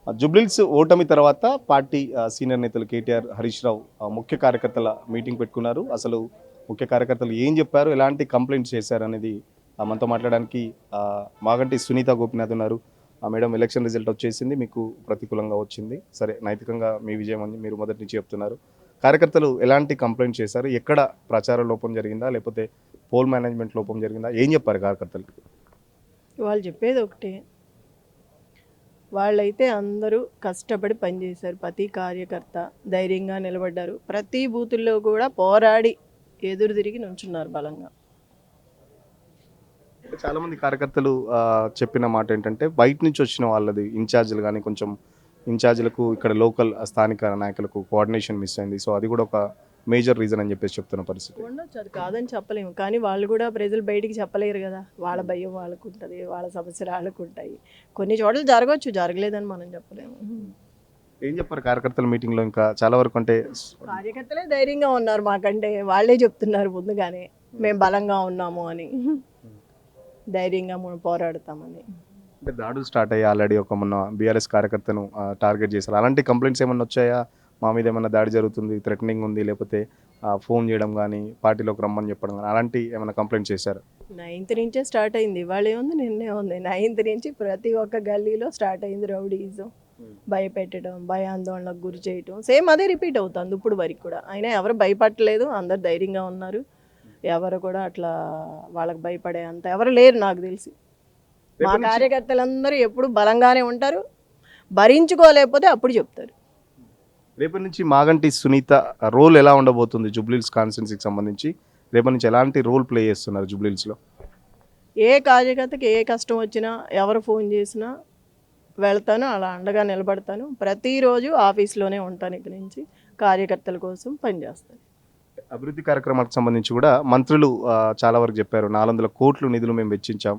జుబ్లీల్స్ ఓటమి తర్వాత party senior నేతలు కేటీఆర్, హరీష్ రావు ముఖ్య కార్యకర్తల మీటింగ్ పెట్టుకున్నారు. అసలు ముఖ్య కార్యకర్తలు ఏం చెప్పారు, ఎలాంటి కంప్లైంట్స్ చేశారు అనేది మనతో మాట్లాడడానికి మాగంటి సునీత గోపినాథ్ ఉన్నారు. మేడం, ఎలక్షన్ రిజల్ట్ వచ్చేసింది, మీకు ప్రతికూలంగా వచ్చింది. సరే, నైతికంగా మీ విజయం అని మీరు మొదటి నుంచి చెప్తున్నారు. కార్యకర్తలు ఎలాంటి కంప్లైంట్ చేశారు, ఎక్కడ ప్రచార లోపం జరిగిందా లేకపోతే పోల్ మేనేజ్మెంట్ లోపం జరిగిందా, ఏం చెప్పారు కార్యకర్తలు? వాళ్ళు చెప్పేది ఒకటే, వాళ్ళైతే అందరూ కష్టపడి పనిచేశారు. ప్రతి కార్యకర్త ధైర్యంగా నిలబడ్డారు. ప్రతి బూతుల్లో కూడా పోరాడి ఎదురు తిరిగి నుంచున్నారు బలంగా. చాలా మంది కార్యకర్తలు చెప్పిన మాట ఏంటంటే, బయట నుంచి వచ్చిన వాళ్ళది ఇన్ఛార్జీలు కానీ కొంచెం ఇన్ఛార్జీలకు ఇక్కడ లోకల్ స్థానిక నాయకులకు కోఆర్డినేషన్ మిస్ అయింది. సో అది కూడా ఒక మేజర్ రీజన్ అని చెప్పేసి చెప్తున్న పరిస్థితి. ఉండొచ్చు, అది కాదని చెప్పలేము. కానీ వాళ్ళు కూడా ప్రజలు బయటికి చెప్పలేరు కదా. వాళ్ళ భయం వాళ్ళకు ఉంటుంది, వాళ్ళ సమస్యలు వాళ్ళకు ఉంటాయి. కొన్ని చోట్ల జరగవచ్చు, జరగలేదని మనం చెప్పలేము. ఏం చెప్పారు కార్యకర్తల మీటింగ్లో? ఇంకా చాలా వరకు అంటే కార్యకర్తలే ధైర్యంగా ఉన్నారు మాకంటే. వాళ్ళే చెప్తున్నారు ముందుగానే మేము బలంగా ఉన్నాము అని, ధైర్యంగా మనం పోరాడతామని. అంటే దాడులు స్టార్ట్ అయ్యి ఆల్రెడీ ఒక మొన్న బీఆర్ఎస్ కార్యకర్తను టార్గెట్ చేశారు. అలాంటి కంప్లైంట్స్ ఏమైనా వచ్చాయా? మా మీద ఏమైనా దాడి జరుగుతుంది, థ్రెటనింగ్ ఉంది, లేకపోతే ఫోన్ చేయడం కానీ పార్టీలోకి రమ్మని చెప్పడం కానీ అలాంటి ఏమైనా కంప్లైంట్ చేశారు? 9th నుంచే స్టార్ట్ అయింది. ఇవాళ ఏముంది, నిన్నే ఉంది. 9th నుంచి ప్రతి ఒక్క గల్లీలో స్టార్ట్ అయింది రౌడీజం. భయపెట్టడం, భయాందోళనకు గురి చేయటం, సేమ్ అదే రిపీట్ అవుతుంది ఇప్పుడు వరకు కూడా. అయినా ఎవరు భయపడలేదు, అందరు ధైర్యంగా ఉన్నారు. ఎవరు కూడా అట్లా వాళ్ళకి భయపడే అంత ఎవరు లేరు నాకు తెలిసి. మా కార్యకర్తలందరూ ఎప్పుడు బలంగానే ఉంటారు. భరించుకోలేకపోతే అప్పుడు చెప్తారు. రేపటి నుంచి మాగంటి సునీత రోల్ ఎలా ఉండబోతుంది జుబ్లీల్స్ కాన్స్టిట్యున్సీకి సంబంధించి? రేపటి నుంచి ఎలాంటి రోల్ ప్లే చేస్తున్నారు జుబ్లీల్స్లో? ఏ కార్యకర్తకి ఏ కష్టం వచ్చినా, ఎవరు ఫోన్ చేసినా వెళ్తాను, అలా అండగా నిలబడతాను. ప్రతిరోజు ఆఫీస్లోనే ఉంటాను. ఇక్కడి నుంచి కార్యకర్తల కోసం పనిచేస్తాను. అభివృద్ధి కార్యక్రమాలకు సంబంధించి కూడా మంత్రులు చాలా వరకు చెప్పారు. 400 కోట్లు నిధులు మేము వెచ్చించాం,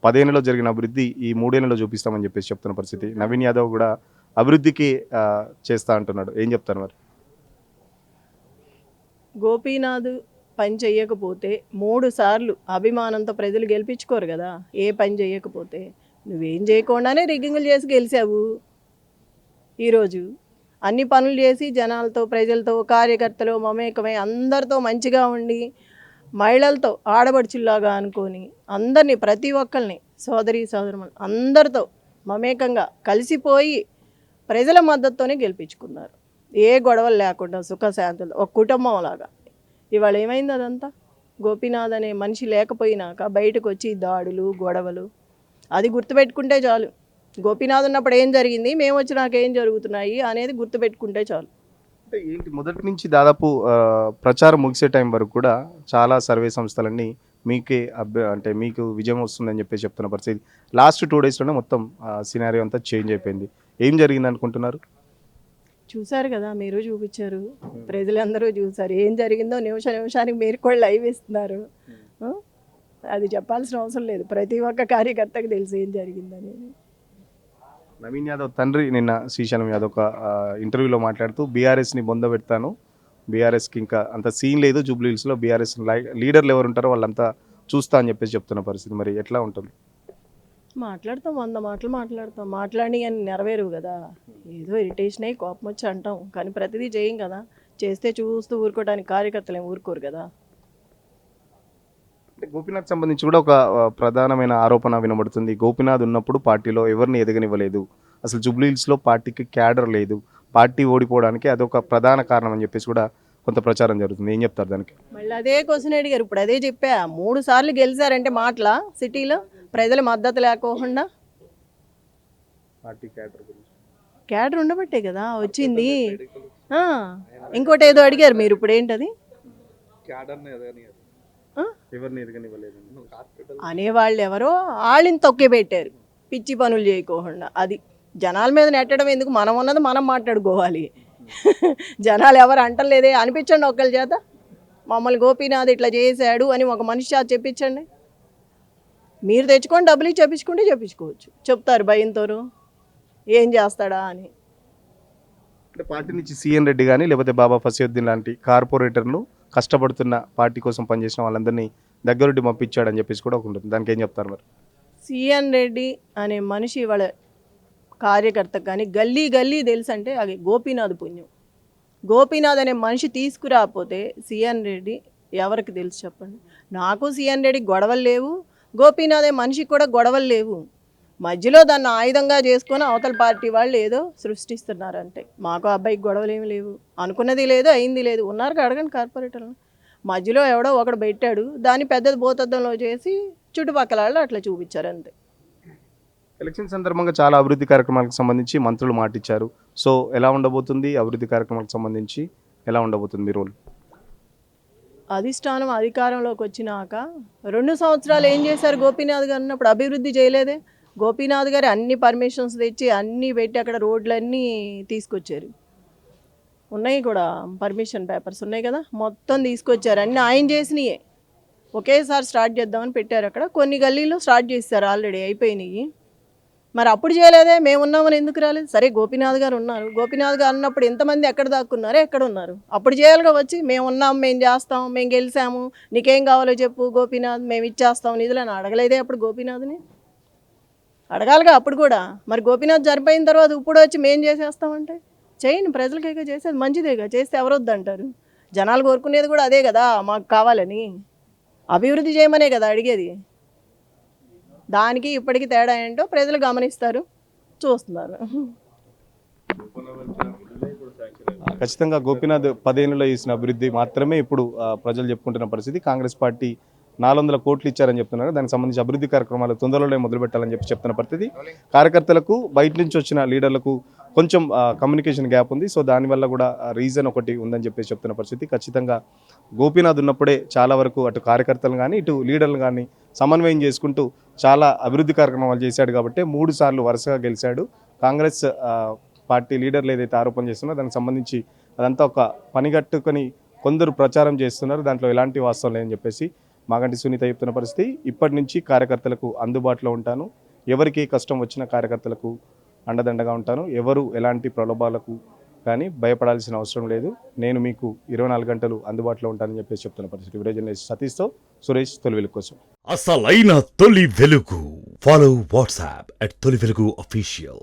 10 ఏళ్లలో జరిగిన అభివృద్ధి ఈ 3 ఏళ్లలో చూపిస్తామని చెప్పేసి చెప్తున్న పరిస్థితి. నవీన్ యాదవ్ కూడా అభివృద్ధికి చేస్తా అంటున్నాడు. ఏం చెప్తారు మరి? గోపీనాథ్ పని చెయ్యకపోతే 3 సార్లు అభిమానంతో ప్రజలు గెలిపించుకోరు కదా. ఏ పని చేయకపోతే నువ్వేం చేయకుండానే రిగ్గింగులు చేసి గెలిచావు. ఈరోజు అన్ని పనులు చేసి జనాలతో, ప్రజలతో, కార్యకర్తలు మమేకమై అందరితో మంచిగా ఉండి, మహిళలతో ఆడబడుచుల్లాగా అనుకొని అందరినీ, ప్రతి ఒక్కరిని, సోదరి సోదరులు అందరితో మమేకంగా కలిసిపోయి ప్రజల మద్దతుతోనే గెలిపించుకున్నారు. ఏ గొడవలు లేకుండా సుఖశాంతులు ఒక కుటుంబం లాగా. ఇవాళ ఏమైంది అదంతా? గోపీనాథ్ అనే మనిషి లేకపోయినాక బయటకు వచ్చి దాడులు, గొడవలు, అది గుర్తుపెట్టుకుంటే చాలు. గోపీనాథ్ ఉన్నప్పుడు ఏం జరిగింది, మేము వచ్చినాక ఏం జరుగుతున్నాయి అనేది గుర్తుపెట్టుకుంటే చాలు. అంటే ఏంటి, మొదటి నుంచి దాదాపు ప్రచారం ముగిసే టైం వరకు కూడా చాలా సర్వే సంస్థలన్నీ మీకే అంటే మీకు విజయం వస్తుందని చెప్పేసి చెప్తున్న పరిస్థితి. లాస్ట్ 2 డేస్లోనే మొత్తం సినారియో అంతా చేంజ్ అయిపోయింది. ఏం జరిగింది అనుకుంటున్నారు? చూశారు కదా, మీరు చూపించారు, ప్రజలందరూ చూశారు ఏం జరిగిందో. నిమిషానికి మీరు కూడా లైవ్ ఇస్తున్నారు. అది చెప్పాల్సిన అవసరం లేదు, ప్రతి ఒక్క కార్యకర్తకు తెలుసు ఏం జరిగిందనేది. నవీన్ యాదవ్ తండ్రి నిన్న శ్రీశైలం యాదవ్ ఒక ఇంటర్వ్యూలో మాట్లాడుతూ బీఆర్ఎస్ని బొందబెడతాను, బీఆర్ఎస్కి ఇంకా అంత సీన్ లేదు జూబ్లీహిల్స్లో, బీఆర్ఎస్ లీడర్లు ఎవరు ఉంటారో వాళ్ళంతా చూస్తా అని చెప్పేసి చెప్తున్న పరిస్థితి. మరి ఎట్లా ఉంటుంది? మాట్లాడతాం, 100 మాటలు మాట్లాడతాం. మాట్లాడి అని నెరవేరు కదా. ఏదో ఇరిటేషన్ అయ్యి కోపం వచ్చి అంటాం, కానీ ప్రతిదీ చేయం కదా. చేస్తే చూస్తూ ఊరుకోవడానికి కార్యకర్తలు ఏం ఊరుకోరు కదా. అంటే గోపీనాథ్ సంబంధించి కూడా ఒక ప్రధానమైన ఆరోపణ వినబడుతుంది. గోపీనాథ్ ఉన్నప్పుడు పార్టీలో ఎవరిని ఎదగనివ్వలేదు, అసలు జూబ్లీహిల్స్లో పార్టీకి క్యాడర్ లేదు, పార్టీ ఓడిపోవడానికి అదొక ప్రధాన కారణం అని చెప్పేసి కూడా కొంత ప్రచారం జరుగుతుంది. ఏం చెప్తారు దానికి? మళ్ళీ అదే క్వశ్చన్ అడిగారు. ఇప్పుడు అదే చెప్పా, 3 సార్లు గెలిచారంటే మాటల సిటీలో ప్రజల మద్దతు లేకోకుండా పార్టీ క్యాడర్ ఉండబట్టే కదా వచ్చింది. ఇంకోటి ఏదో అడిగారు మీరు, ఇప్పుడు ఏంటది? అనేవాళ్ళు ఎవరో వాళ్ళని తొక్కే పెట్టారు, పిచ్చి పనులు చేయకోకుండా. అది జనాల మీద నెట్టడం ఎందుకు? మనం ఉన్నది మనం మాట్లాడుకోవాలి. జనాలు ఎవరు అంటలేదే, అనిపించండి ఒక్కరి చేత. మమ్మల్ని గోపీనాథ్ ఇట్లా చేశాడు అని ఒక మనిషి చేత చెప్పించండి. మీరు తెచ్చుకొని డబ్బులు ఇచ్చి చెప్పించుకోవచ్చు. చెప్తారు భయంతోనూ ఏం చేస్తాడా అని. అంటే పార్టీ నుంచి సీఎన్ రెడ్డి కానీ లేకపోతే బాబా ఫసీయుద్దీన్ లాంటి కార్పొరేటర్లు కష్టపడుతున్న పార్టీ కోసం పనిచేసిన వాళ్ళందరినీ దగ్గరుండి పంపించాడని చెప్పేసి కూడా ఒక ఉంటుంది. దానికి ఏం చెప్తారు మరి? సీఎన్ రెడ్డి అనే మనిషి వాళ్ళ కార్యకర్తకు కానీ గల్లీ గల్లీ తెలుసు అంటే అది గోపీనాథ్ పుణ్యం. గోపీనాథ్ అనే మనిషి తీసుకురాకపోతే సిఎన్ రెడ్డి ఎవరికి తెలుసు చెప్పండి. నాకు సిఎన్ రెడ్డి గొడవలు లేవు, గోపీనాథ్ అనే మనిషికి కూడా గొడవలు లేవు. మధ్యలో దాన్ని ఆయుధంగా చేసుకొని అవతల పార్టీ వాళ్ళు ఏదో సృష్టిస్తున్నారంటే. మాకు అబ్బాయికి గొడవలు ఏమి లేవు, అనుకున్నది లేదు, అయింది లేదు. ఉన్నారు అడగండి కార్పొరేటర్లు. మధ్యలో ఎవడో ఒకడు పెట్టాడు, దాన్ని పెద్దది భూతద్దంలో చేసి చుట్టుపక్కల వాళ్ళు అట్లా చూపించారు అంతే. ఎలక్షన్ సందర్భంగా చాలా అభివృద్ధి కార్యక్రమాలకు సంబంధించి మంత్రులు మాటిచ్చారు. సో ఎలా ఉండబోతుంది అభివృద్ధి కార్యక్రమాలకు సంబంధించి, ఎలా ఉండబోతుంది మీ రోల్? అధిష్టానం అధికారంలోకి వచ్చినాక 2 సంవత్సరాలు ఏం చేశారు? గోపీనాథ్ గారు ఉన్నప్పుడు అభివృద్ధి చేయలేదే. గోపీనాథ్ గారు అన్ని పర్మిషన్స్ తెచ్చి అన్నీ పెట్టి అక్కడ రోడ్లన్నీ తీసుకొచ్చారు. ఉన్నాయి కూడా, పర్మిషన్ పేపర్స్ ఉన్నాయి కదా, మొత్తం తీసుకొచ్చారు. అన్నీ ఆయన చేసినాయే. ఒకేసారి స్టార్ట్ చేద్దామని పెట్టారు. అక్కడ కొన్ని గల్లీలో స్టార్ట్ చేశారు, ఆల్రెడీ అయిపోయినాయి. మరి అప్పుడు చేయలేదే, మేము ఉన్నామని ఎందుకు రాలేదు? సరే గోపీనాథ్ గారు ఉన్నారు, గోపీనాథ్ గారు అన్నప్పుడు ఎంతమంది ఎక్కడ దాక్కున్నారో ఎక్కడ ఉన్నారు? అప్పుడు చేయాలిగా వచ్చి, మేము ఉన్నాం, మేము చేస్తాం, మేము గెలిచాము, నీకేం కావాలో చెప్పు గోపీనాథ్, మేము ఇచ్చేస్తాం నిధులని అడగలేదే అప్పుడు గోపీనాథ్ని? అడగాలిగా అప్పుడు కూడా. మరి గోపీనాథ్ చనిపోయిన తర్వాత ఇప్పుడు వచ్చి మేము చేసేస్తామంటే చేయండి, ప్రజలకేగా చేసేది, మంచిదేగా. చేస్తే ఎవరొద్దంటారు? జనాలు కోరుకునేది కూడా అదే కదా, మాకు కావాలని అభివృద్ధి చేయమనే కదా అడిగేది. దానికి ఇప్పటికి తేడా ఏంటో ప్రజలు గమనిస్తారు, చూస్తున్నారు. ఖచ్చితంగా గోపీనాథ్ 10 ఏళ్ళలో చేసిన అభివృద్ధి మాత్రమే ఇప్పుడు ప్రజలు చెప్పుకుంటున్న పరిస్థితి. కాంగ్రెస్ పార్టీ 400 కోట్లు ఇచ్చారని చెప్తున్నారు. దానికి సంబంధించి అభివృద్ధి కార్యక్రమాలు తొందరలోనే మొదలు పెట్టాలని చెప్తున్న పరిస్థితి. కార్యకర్తలకు బయట నుంచి వచ్చిన లీడర్లకు కొంచెం కమ్యూనికేషన్ గ్యాప్ ఉంది. సో దానివల్ల కూడా రీజన్ ఒకటి ఉందని చెప్పేసి చెప్తున్న పరిస్థితి. ఖచ్చితంగా గోపీనాథ్ ఉన్నప్పుడే చాలా వరకు అటు కార్యకర్తలు కానీ ఇటు లీడర్లు కానీ సమన్వయం చేసుకుంటూ చాలా అభివృద్ధి కార్యక్రమాలు చేశాడు కాబట్టి 3 సార్లు వరుసగా గెలిచాడు. కాంగ్రెస్ పార్టీ లీడర్లు ఏదైతే ఆరోపణ చేస్తున్నారో దానికి సంబంధించి అదంతా ఒక పనిగట్టుకొని కొందరు ప్రచారం చేస్తున్నారు. దాంట్లో ఎలాంటి వాస్తవం లేదని చెప్పేసి మాగంటి సునీత చెప్తున్న పరిస్థితి. ఇప్పటి నుంచి కార్యకర్తలకు అందుబాటులో ఉంటాను, ఎవరికి కష్టం వచ్చిన కార్యకర్తలకు అండదండగా ఉంటాను, ఎవరు ఎలాంటి ప్రలోభాలకు కానీ భయపడాల్సిన అవసరం లేదు, నేను మీకు 24 గంటలు అందుబాటులో ఉంటానని చెప్పేసి చెప్తున్న పరిస్థితి. వీడియో జర్నలిస్ట్ సతీష్తో సురేష్, తొలి వెలుగు కోసం. అసలైన తొలి వెలుగు. ఫాలో వాట్సాప్ @తొలి వెలుగు official.